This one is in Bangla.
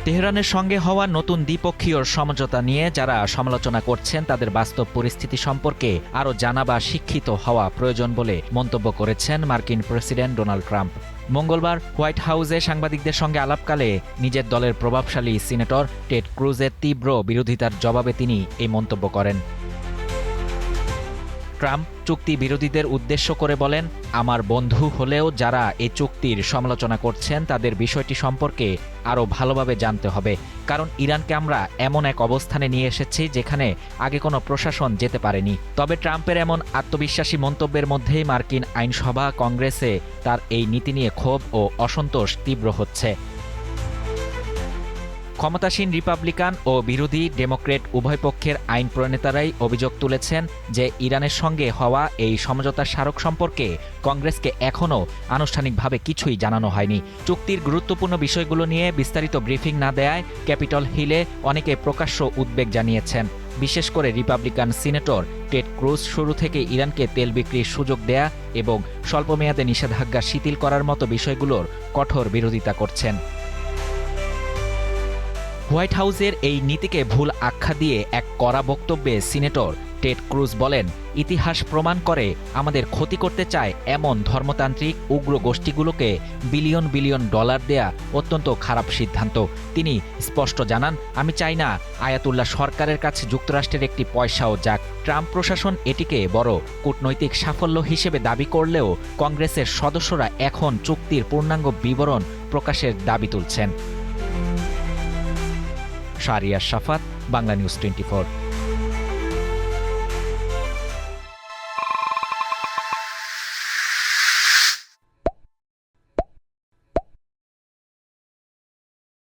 তেহরানের সঙ্গে হওয়া নতুন দ্বিপক্ষীয় সমঝোতা নিয়ে যারা সমালোচনা করছেন তাদের বাস্তব পরিস্থিতি সম্পর্কে আরও জানা বা শিক্ষিত হওয়া প্রয়োজন বলে মন্তব্য করেছেন মার্কিন প্রেসিডেন্ট ডোনাল্ড ট্রাম্প। মঙ্গলবার হোয়াইট হাউসে সাংবাদিকদের সঙ্গে আলাপকালে নিজের দলের প্রভাবশালী সিনেটর টেড ক্রুজের তীব্র বিরোধিতার জবাবে তিনি এই মন্তব্য করেন। ট্রাম্প চুক্তি বিরোধীদের উদ্দেশ্য করে বলেন, আমার বন্ধু হলেও যারা এই চুক্তির সমালোচনা করছেন তাদের বিষয়টি সম্পর্কে আরও ভালোভাবে জানতে হবে, কারণ ইরানকে আমরা এমন এক অবস্থানে নিয়ে এসেছি যেখানে আগে কোনো প্রশাসন যেতে পারেনি। তবে ট্রাম্পের এমন আত্মবিশ্বাসী মন্তব্যের মধ্যেই মার্কিন আইনসভা কংগ্রেসে তার এই নীতি নিয়ে ক্ষোভ ও অসন্তোষ তীব্র হচ্ছে। ক্ষমতাসীন রিপাবলিকান ও বিরোধী ডেমোক্রেট উভয় পক্ষের আইন প্রণেতারাই অভিযোগ তুলেছেন যে ইরানের সঙ্গে হওয়া এই সমঝোতার স্মারক সম্পর্কে কংগ্রেসকে এখনও আনুষ্ঠানিকভাবে কিছুই জানানো হয়নি। চুক্তির গুরুত্বপূর্ণ বিষয়গুলো নিয়ে বিস্তারিত ব্রিফিং না দেয়ায় ক্যাপিটল হিলে অনেকে প্রকাশ্য উদ্বেগ জানিয়েছেন। বিশেষ করে রিপাবলিকান সিনেটর টেড ক্রুজ শুরু থেকে ইরানকে তেল বিক্রির সুযোগ দেয়া এবং স্বল্পমেয়াদে নিষেধাজ্ঞা শিথিল করার মতো বিষয়গুলোর কঠোর বিরোধিতা করছেন। হোয়াইট হাউসের এই নীতিকে ভুল আখ্যা দিয়ে এক কড়া বক্তব্যে সিনেটর টেড ক্রুজ বলেন, ইতিহাস প্রমাণ করে আমাদের ক্ষতি করতে চায় এমন ধর্মতান্ত্রিক উগ্র গোষ্ঠীগুলোকে বিলিয়ন বিলিয়ন ডলার দেয়া অত্যন্ত খারাপ সিদ্ধান্ত। তিনি স্পষ্ট জানান, আমি চাই না আয়াতুল্লাহ সরকারের কাছে যুক্তরাষ্ট্রের একটি পয়সাও যাক। ট্রাম্প প্রশাসন এটিকে বড় কূটনৈতিক সাফল্য হিসেবে দাবি করলেও কংগ্রেসের সদস্যরা এখন চুক্তির পূর্ণাঙ্গ বিবরণ প্রকাশের দাবি তুলছেন। শাহরিয়ার শাফাত, বাংলা নিউজ 24।